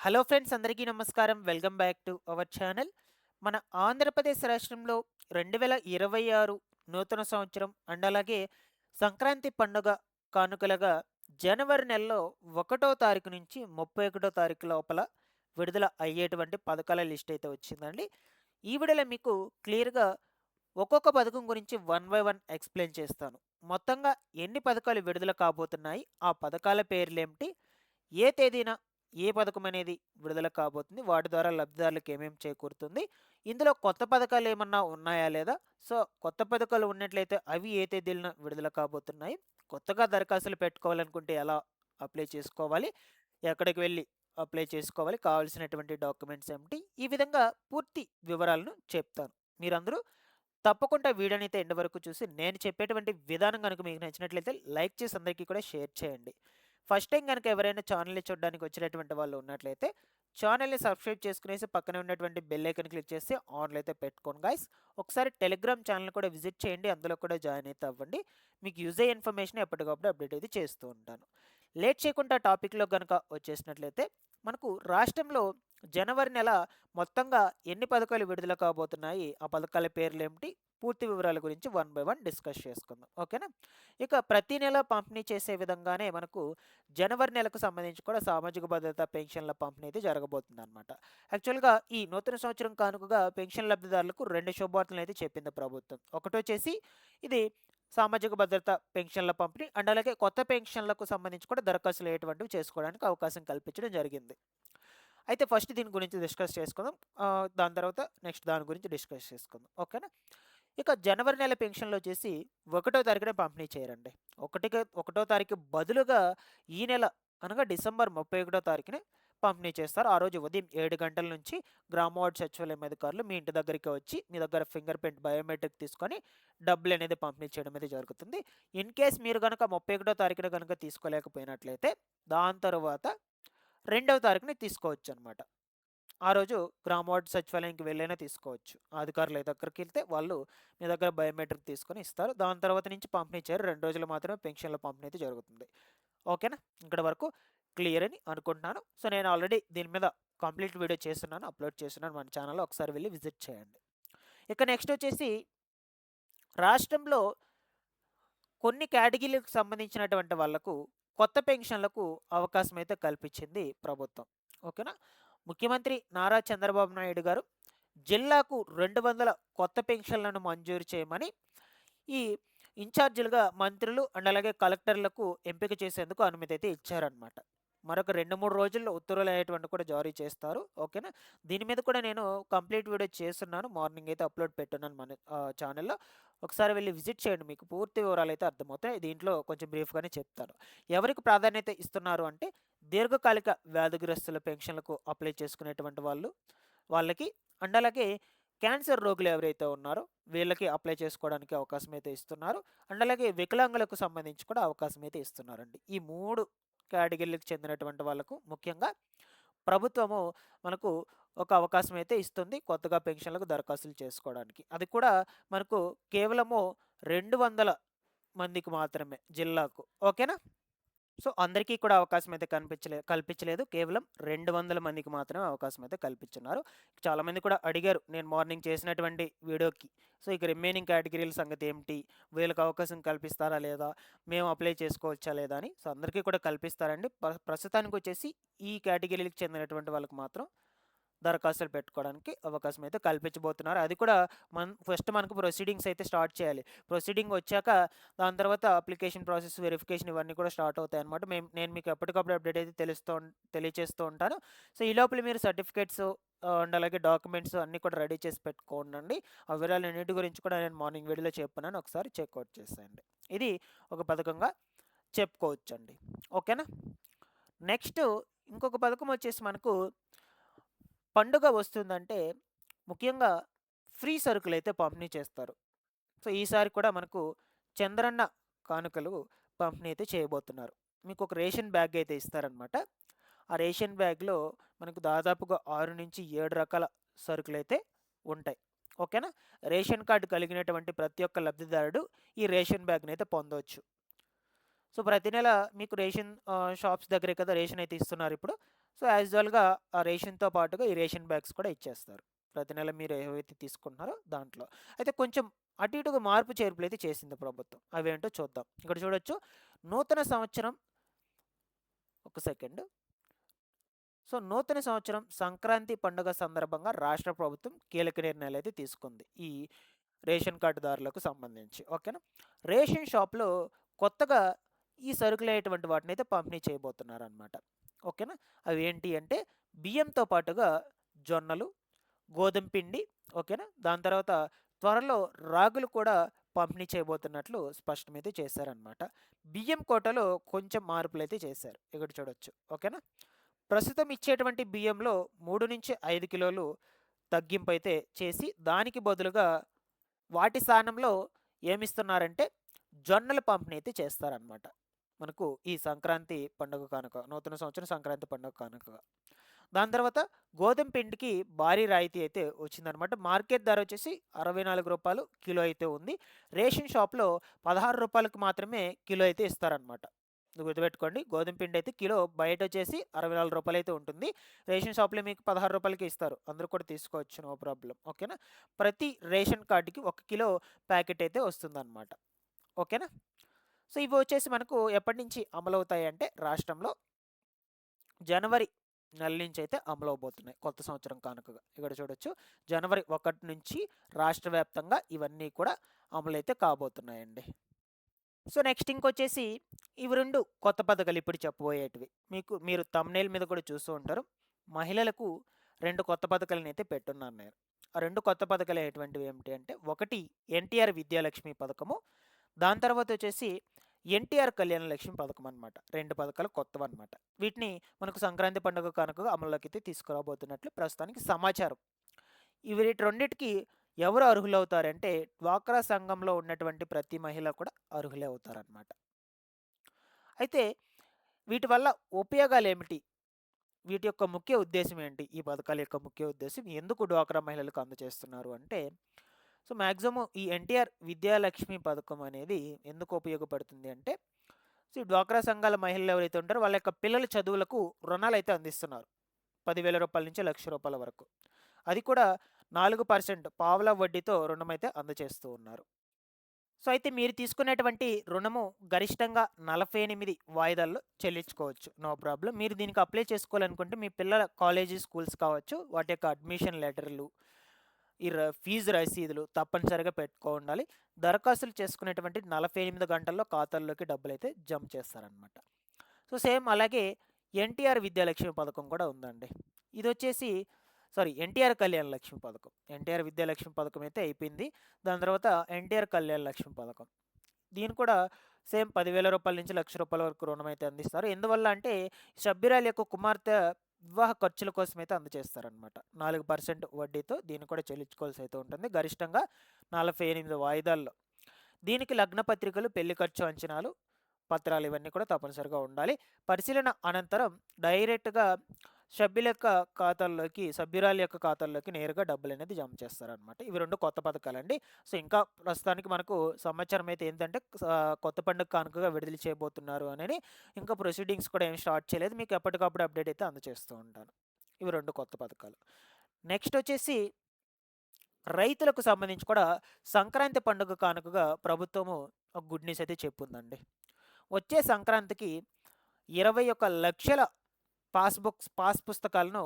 Hello friends, అందరికీ నమస్కారం. Welcome back to our channel. మన ఆంధ్రప్రదేశ్ రాష్ట్రంలో 2026 నూతన సంవత్సరం అండ్ అలాగే సంక్రాంతి పండుగ కానుకలుగా జనవరి నెలలో 1వ తారీఖు నుంచి 31వ తారీఖు లోపల విడుదల అయ్యేటువంటి పథకాల లిస్ట్ అయితే వచ్చిందండి. ఈ వీడియోలో మీకు క్లియర్‌గా ఒక్కొక్క పథకం గురించి వన్ బై వన్ ఎక్స్‌ప్లెయిన్ చేస్తాను. మొత్తంగా ఎన్ని పథకాలు విడుదల కాబోతున్నాయి? ఆ పథకాల పేర్లేమిటి? ఏ తేదీన ఏ పథకం అనేది విడుదల కాబోతుంది? వాటి ద్వారా లబ్ధిదారులకు ఏమేమి చేకూరుతుంది? ఇందులో కొత్త పథకాలు ఏమన్నా ఉన్నాయా లేదా? సో, కొత్త పథకాలు ఉన్నట్లయితే అవి ఏ తేదీలన విడుదల కాబోతున్నాయి? కొత్తగా దరఖాస్తులు పెట్టుకోవాలనుకుంటే ఎలా అప్లై చేసుకోవాలి? ఎక్కడికి వెళ్లి అప్లై చేసుకోవాలి? కావాల్సినటువంటి డాక్యుమెంట్స్ ఏమిటి? ఈ విధంగా పూర్తి వివరాలను చెప్తాను. మీరందరూ తప్పకుండా వీడియోని అయితే ఎండ్ వరకు చూసి నేను చెప్పేటువంటి విధానం గనుక మీకు నచ్చినట్లయితే లైక్ చేసి అందరికీ కూడా షేర్ చేయండి. ఫస్ట్ టైం గనుక ఎవరైనా ఛానల్‌ని చూడడానికి వచ్చినటువంటి వాళ్ళు ఉన్నట్లయితే ఛానల్‌ని సబ్స్క్రైబ్ చేసుకునేసి పక్కనే ఉన్నటువంటి బెల్ ఐకాన్ క్లిక్ చేసి ఆన్‌లో అయితే పెట్టుకోండి గైస్. ఒకసారి టెలిగ్రామ్ ఛానల్ కూడా విజిట్ చేయండి. అందులో కూడా జాయిన్ అయితే అవ్వండి. మీకు యూజ్ అయ్యే ఇన్ఫర్మేషన్ ఎప్పటికప్పుడు అప్డేట్ అయితే చేస్తూ ఉంటాను. లేట్ చేయకుండా టాపిక్‌లో గనుక వచ్చేసినట్లయితే మనకు రాష్ట్రంలో జనవరి నెల మొత్తంగా ఎన్ని పథకాలు విడుదల కాబోతున్నాయి? ఆ పథకాల పేర్లేమిటి? పూర్తి వివరాల గురించి వన్ బై వన్ డిస్కస్ చేసుకుందాం. ఓకేనా? ఇక ప్రతి నెల పంపిణీ చేసే విధంగానే మనకు జనవరి నెలకు సంబంధించి కూడా సామాజిక భద్రత పెన్షన్ల పంపిణీ అయితే జరగబోతుందనమాట. యాక్చువల్‌గా ఈ నూతన సంవత్సరం కానుకగా పెన్షన్ లబ్ధిదారులకు 2 శుభవార్తలను అయితే చెప్పింది ప్రభుత్వం. ఒకటొచ్చేసి ఇది సామాజిక భద్రత పెన్షన్ల పంపిణీ అండ్ అలాగే కొత్త పెన్షన్లకు సంబంధించి కూడా దరఖాస్తులు ఎటువంటివి చేసుకోవడానికి అవకాశం కల్పించడం జరిగింది. అయితే ఫస్ట్ దీని గురించి డిస్కస్ చేసుకుందాం. దాని తర్వాత నెక్స్ట్ దాని గురించి డిస్కస్ చేసుకుందాం. ఓకేనా? ఇక జనవరి నెల పెన్షన్‌లొచ్చేసి 1 తారీఖునే పంపిణీ చేయరండి. ఒకటో తారీఖు బదులుగా ఈ నెల అనగా డిసెంబర్ 31 తారీఖునే పంపిణీ చేస్తారు. ఆ రోజు ఉదయం 7 గంటల నుంచి గ్రామ వార్డ్ సచివాలయం అధికారులు మీ ఇంటి దగ్గరికి వచ్చి మీ దగ్గర ఫింగర్ ప్రింట్ బయోమెట్రిక్ తీసుకొని డబ్బులనేది పంపిణీ చేయడం అయితే జరుగుతుంది. ఇన్ కేస్ మీరు గనక 31 తారీఖున గనక తీసుకోలేకపోయినట్లయితే దాని తరువాత 2వ తారీఖున తీసుకోవచ్చనమాట. ఆ రోజు గ్రామ వార్డ్ సచివాలయానికి వెళ్ళైనా తీసుకోవచ్చు. ఆ అధికారుల దగ్గరికెళ్తే వాళ్ళు మీ దగ్గర బయోమెట్రిక్ తీసుకొని ఇస్తారు. దాని తర్వాత నుంచి పంపిణీ చేయరు. 2 రోజులు మాత్రమే పెన్షన్‌ల పంపిణీ అయితే జరుగుతుంది. ఓకేనా? ఇక్కడి వరకు క్లియర్ అని అనుకుంటున్నాను. సో, నేను ఆల్రెడీ దీని మీద కంప్లీట్ వీడియో చేస్తున్నాను. అప్‌లోడ్ చేస్తున్నాను మన ఛానెల్‌లో. ఒకసారి వెళ్లి విజిట్ చేయండి. ఇక నెక్స్ట్ వచ్చేసి రాష్ట్రంలో కొన్ని కేటగిరీలకు సంబంధించినటువంటి వాళ్ళకు కొత్త పెన్షన్‌లకు అవకాశం అయితే కల్పించింది ప్రభుత్వం. ఓకేనా? ముఖ్యమంత్రి నారా చంద్రబాబు నాయుడు గారు జిల్లాకు 200 కొత్త పెన్షన్‌లను మంజూరు చేయమని ఈ ఇన్ఛార్జీలుగా మంత్రులు అండ్ అలాగే కలెక్టర్లకు ఎంపిక చేసేందుకు అనుమతి అయితే ఇచ్చారనమాట. మరొక 2, 3 రోజుల్లో ఉత్తర్వులు అనేటువంటివి కూడా జారీ చేస్తారు. ఓకేనా? దీని మీద కూడా నేను కంప్లీట్ వీడియో చేస్తున్నాను. మార్నింగ్ అయితే అప్లోడ్ పెట్టున్నాను మన ఛానెల్‌లో. ఒకసారి వెళ్లి విజిట్ చేయండి. మీకు పూర్తి వివరాలైతే అర్థమవుతాయి. దీంట్లో కొంచెం బ్రీఫ్‌గానే చెప్తాను. ఎవరికి ప్రాధాన్యత ఇస్తున్నారు అంటే దీర్ఘకాలిక వ్యాధిగ్రస్తుల పెన్షన్‌లకు అప్లై చేసుకునేటువంటి వాళ్ళకి అండ్ అలాగే క్యాన్సర్ రోగులు ఎవరైతే ఉన్నారో వీళ్ళకి అప్లై చేసుకోవడానికి అవకాశం అయితే ఇస్తున్నారు. అండ్ అలాగే వికలాంగులకు సంబంధించి కూడా అవకాశం అయితే ఇస్తున్నారండి. ఈ 3 కేటగిరీలకు చెందినటువంటి వాళ్ళకు ముఖ్యంగా ప్రభుత్వము మనకు ఒక అవకాశం అయితే ఇస్తుంది. కొత్తగా పెన్షన్‌లకు దరఖాస్తులు చేసుకోవడానికి. అది కూడా మనకు కేవలము 200 మందికి మాత్రమే జిల్లాకు. ఓకేనా? సో, అందరికీ కూడా అవకాశం అయితే కల్పించలేదు. కేవలం 200 మందికి మాత్రమే అవకాశం అయితే కల్పించున్నారు. చాలామంది కూడా అడిగారు నేను మార్నింగ్ చేసినటువంటి వీడియోకి. సో, ఇక రిమైనింగ్ కేటగిరీల సంగతి ఏమిటి? వీళ్ళకి అవకాశం కల్పిస్తారా లేదా? మేము అప్లై చేసుకోవచ్చా లేదా అని. సో, అందరికీ కూడా కల్పిస్తారండి. ప్రస్తుతానికొచ్చేసి ఈ కేటగిరీలకు చెందినటువంటి వాళ్ళకి మాత్రం దరఖాస్తులు పెట్టుకోవడానికి అవకాశం అయితే కల్పించబోతున్నారు. అది కూడా ఫస్ట్ మనకు ప్రొసీడింగ్స్ అయితే స్టార్ట్ చేయాలి. ప్రొసీడింగ్ వచ్చాక దాని తర్వాత అప్లికేషన్ ప్రాసెస్, వెరిఫికేషన్ ఇవన్నీ కూడా స్టార్ట్ అవుతాయన్నమాట. నేను మీకు ఎప్పటికప్పుడు అప్డేట్ అయితే తెలియచేస్తూ ఉంటాను. సో, ఈ లోపల మీరు సర్టిఫికేట్స్ అండ్ అలాగే డాక్యుమెంట్స్ అన్నీ కూడా రెడీ చేసి పెట్టుకోండి. ఆ వివరాలన్నిటి గురించి కూడా నేను మార్నింగ్ వీడియోలో చెప్పాను. ఒకసారి చెక్‌ఔట్ చేసేయండి. ఇది ఒక పథకంగా చెప్పుకోవచ్చండి. ఓకేనా? నెక్స్ట్ ఇంకొక పథకం వచ్చేసి మనకు పండుగ వస్తుందంటే ముఖ్యంగా ఫ్రీ సరుకులైతే పంపిణీ చేస్తారు. సో, ఈసారి కూడా మనకు చంద్రన్న కానుకలు పంపిణీ అయితే చేయబోతున్నారు. మీకొక రేషన్ బ్యాగ్ అయితే ఇస్తారనమాట. ఆ రేషన్ బ్యాగ్‌లో మనకు దాదాపుగా 6-7 రకాల సరుకులైతే ఉంటాయి. ఓకేనా? రేషన్ కార్డ్ కలిగినటువంటి ప్రతి ఒక్క లబ్ధిదారుడు ఈ రేషన్ బ్యాగ్‌నైతే పొందవచ్చు. సో, ప్రతి నెల మీకు రేషన్ షాప్స్ దగ్గరే కదా రేషన్ అయితే ఇస్తున్నారిప్పుడు. సో, యాజ్ యూజువల్‌గా ఆ రేషన్‌తో పాటుగా ఈ రేషన్ బ్యాగ్స్ కూడా ఇచ్చేస్తారు. ప్రతి నెల మీరు ఏవైతే తీసుకుంటున్నారో దాంట్లో. అయితే కొంచెం అటు ఇటుగా మార్పు చేర్పులైతే చేసింది ప్రభుత్వం. అవేంటో చూద్దాం. ఇక్కడ చూడొచ్చు. నూతన సంవత్సరం ఒక సెకండ్. సో, నూతన సంవత్సరం సంక్రాంతి పండుగ సందర్భంగా రాష్ట్ర ప్రభుత్వం కీలక నిర్ణయాలైతే తీసుకుంది. ఈ రేషన్ కార్డుదారులకు సంబంధించి. ఓకేనా? రేషన్ షాప్‌లో కొత్తగా ఈ సరుకులైనటువంటి వాటినైతే పంపిణీ చేయబోతున్నారనమాట. ఓకేనా? అవి ఏంటి అంటే బియ్యంతో పాటుగా జొన్నలు, గోధుమ పిండి. ఓకేనా? దాని తర్వాత త్వరలో రాగులు కూడా పంపిణీ చేయబోతున్నట్లు స్పష్టమైతే చేశారనమాట. బియ్యం కోటలో కొంచెం మార్పులైతే చేశారు. ఇక్కడ చూడొచ్చు. ఓకేనా? ప్రస్తుతం ఇచ్చేటువంటి బియ్యంలో 3-5 కిలోలు తగ్గింపైతే చేసి దానికి బదులుగా వాటి స్థానంలో ఏమిస్తున్నారంటే జొన్నల పంపిణీ అయితే చేస్తారనమాట. మనకు ఈ సంక్రాంతి పండుగ కానుక, నూతన సంవత్సరం సంక్రాంతి పండుగ కానుకగా. దాని తర్వాత గోధుమ పిండికి భారీ రాయితీ అయితే వచ్చిందనమాట. మార్కెట్ ధర వచ్చేసి రూ. 64 కిలో అయితే ఉంది. రేషన్ షాప్‌లో రూ. 16కి మాత్రమే కిలో అయితే ఇస్తారనమాట. ఇది గుర్తుపెట్టుకోండి. గోధుమ పిండి అయితే కిలో బయట వచ్చేసి రూ. 64 అయితే ఉంటుంది. రేషన్ షాప్‌లో మీకు రూ. 16కే ఇస్తారు. అందరూ కూడా తీసుకోవచ్చు. No problem. ఓకేనా? ప్రతి రేషన్ కార్డ్‌కి 1 కిలో ప్యాకెట్ అయితే వస్తుందనమాట. ఓకేనా? సో, ఇవి వచ్చేసి మనకు ఎప్పటి నుంచి అమలవుతాయి అంటే రాష్ట్రంలో జనవరి నెల నుంచి అయితే అమలవబోతున్నాయి. కొత్త సంవత్సరం కానుకగా. ఇక్కడ చూడొచ్చు. జనవరి 1 నుంచి రాష్ట్ర వ్యాప్తంగా ఇవన్నీ కూడా అమలైతే కాబోతున్నాయండి. సో, నెక్స్ట్ ఇంకొచ్చేసి ఇవి 2 కొత్త పథకాలు ఇప్పుడు చెప్పబోయేటివి. మీరు థంబ్‌నెయిల్ మీద కూడా చూస్తూ ఉంటారు. మహిళలకు 2 కొత్త పథకాలనైతే పెట్టున్నాను నేను. ఆ 2 కొత్త పథకాలు ఎటువంటివి ఏమిటి అంటే, ఒకటి ఎన్టీఆర్ విద్యాలక్ష్మి పథకము. దాని తర్వాత వచ్చేసి ఎన్టీఆర్ కళ్యాణ లక్ష్మి పథకం అనమాట. 2 పథకాలు కొత్తవన్నమాట. వీటిని మనకు సంక్రాంతి పండుగ కానుకగా అమల్లోకి అయితే తీసుకురాబోతున్నట్లు ప్రస్తుతానికి సమాచారం. ఇవి రెండిటికి ఎవరు అర్హులవుతారంటే డ్వాక్రా సంఘంలో ఉన్నటువంటి ప్రతి మహిళ కూడా అర్హులే అవుతారనమాట. అయితే వీటి వల్ల ఉపయోగాలేమిటి? వీటి యొక్క ముఖ్య ఉద్దేశ్యం ఏంటి? ఈ పథకాల యొక్క ముఖ్య ఉద్దేశ్యం ఎందుకు డ్వాక్రా మహిళలకు అందజేస్తున్నారు అంటే, సో, మాక్సిమం ఈ ఎన్టీఆర్ విద్యాలక్ష్మి పథకం అనేది ఎందుకు ఉపయోగపడుతుంది అంటే, సో, ఈ డ్వాక్రా సంఘాల మహిళలు ఎవరైతే ఉంటారో వాళ్ళ యొక్క పిల్లల చదువులకు రుణాలైతే అందిస్తున్నారు. రూ. 10,000 నుంచి రూ. 1,00,000 వరకు. అది కూడా 4% పావలా వడ్డీతో రుణమైతే అందజేస్తూ ఉన్నారు. సో, అయితే మీరు తీసుకునేటువంటి రుణము గరిష్టంగా 48 వాయిదాల్లో చెల్లించుకోవచ్చు. No problem. మీరు దీనికి అప్లై చేసుకోవాలనుకుంటే మీ పిల్లల కాలేజీ, స్కూల్స్ కావచ్చు, వాటి యొక్క అడ్మిషన్ లెటర్‌లు, ఈ ఫీజు రసీదులు తప్పనిసరిగా పెట్టుకోనుండాలి. దరఖాస్తులు చేసుకునేటువంటి 48 గంటల్లో ఖాతాల్లోకి డబ్బులైతే జమ చేస్తారనమాట. సో, సేమ్ అలాగే ఎన్టీఆర్ విద్యాలక్ష్మి పథకం కూడా ఉందండి. ఇదొచ్చేసి ఎన్టీఆర్ కళ్యాణ లక్ష్మి పథకం. ఎన్టీఆర్ విద్యాలక్ష్మి పథకం అయితే అయిపోయింది. దాని తర్వాత ఎన్టీఆర్ కళ్యాణ లక్ష్మి పథకం. దీన్ని కూడా సేమ్ రూ. 10,000 నుంచి రూ. 1,00,000 వరకు రుణమైతే అందిస్తారు. ఎందువల్ల అంటే సభ్యురాలి యొక్క కుమార్తె వివాహ ఖర్చుల కోసమైతే అందజేస్తారనమాట. 4% వడ్డీతో దీన్ని కూడా చెల్లించుకోవాల్సి అయితే ఉంటుంది. గరిష్టంగా 48 వాయిదాల్లో. దీనికి లగ్న పత్రికలు, పెళ్లి ఖర్చు అంచనాలు, పత్రాలు ఇవన్నీ కూడా తప్పనిసరిగా ఉండాలి. పరిశీలన అనంతరం డైరెక్ట్‌గా సభ్యురాలి యొక్క ఖాతాల్లోకి నేరుగా డబ్బులనేది జమ చేస్తారనమాట. ఇవి 2 కొత్త పథకాలండి. సో, ఇంకా ప్రస్తుతానికి మనకు సమాచారం అయితే ఏంటంటే కొత్త పండుగ కానుకగా విడుదల చేయబోతున్నారు అనని ఇంకా ప్రొసీడింగ్స్ కూడా ఏమి స్టార్ట్ చేయలేదు. మీకు ఎప్పటికప్పుడు అప్డేట్ అయితే అందజేస్తూ ఉంటాను. ఇవి 2 కొత్త పథకాలు. నెక్స్ట్ వచ్చేసి రైతులకు సంబంధించి కూడా సంక్రాంతి పండుగ కానుకగా ప్రభుత్వము ఒక గుడ్ న్యూస్ అయితే చెప్పుందండి. వచ్చే సంక్రాంతికి 21,00,000 పాస్ పుస్తకాలను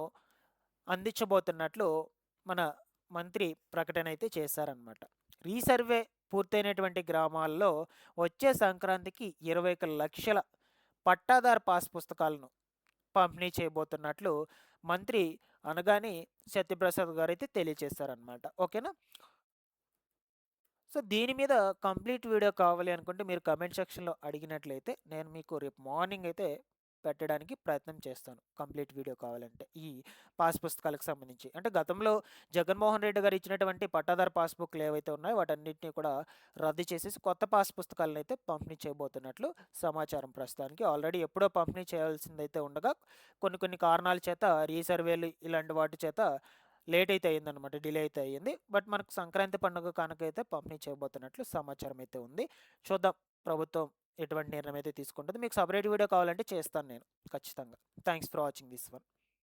అందించబోతున్నట్లు మన మంత్రి ప్రకటన అయితే చేశారనమాట. రీసర్వే పూర్తయినటువంటి గ్రామాల్లో వచ్చే సంక్రాంతికి 21,00,000 పట్టాదారు పాస్ పుస్తకాలను పంపిణీ చేయబోతున్నట్లు మంత్రి అనగాని సత్యప్రసాద్ గారు అయితే తెలియజేశారనమాట. ఓకేనా? సో, దీని మీద కంప్లీట్ వీడియో కావాలి అనుకుంటే మీరు కామెంట్ సెక్షన్‌లో అడిగినట్లయితే నేను మీకు రేపు మార్నింగ్ అయితే పెట్టడానికి ప్రయత్నం చేస్తాను. కంప్లీట్ వీడియో కావాలంటే. ఈ పాస్ పుస్తకాలకు సంబంధించి. అంటే గతంలో జగన్మోహన్ రెడ్డి గారు ఇచ్చినటువంటి పట్టాదారు పాస్‌బుక్‌లు ఏవైతే ఉన్నాయో వాటన్నిటిని కూడా రద్దు చేసేసి కొత్త పాస్ పుస్తకాలనైతే పంపిణీ చేయబోతున్నట్లు సమాచారం ప్రస్తుతానికి. ఆల్రెడీ ఎప్పుడో పంపిణీ చేయాల్సిందైతే ఉండగా కొన్ని కారణాల చేత రీసర్వేలు ఇలాంటి వాటి చేత లేట్ అయితే అయిందనమాట. డిలే అయితే అయ్యింది. బట్ మనకు సంక్రాంతి పండుగ కానుకైతే పంపిణీ చేయబోతున్నట్లు సమాచారం అయితే ఉంది. చూద్దాం ప్రభుత్వం ఎటువంటి నిర్ణయం అయితే తీసుకుంటుందో. మీకు సెపరేట్ వీడియో కావాలంటే చేస్తాను నేను ఖచ్చితంగా. Thanks for watching this one.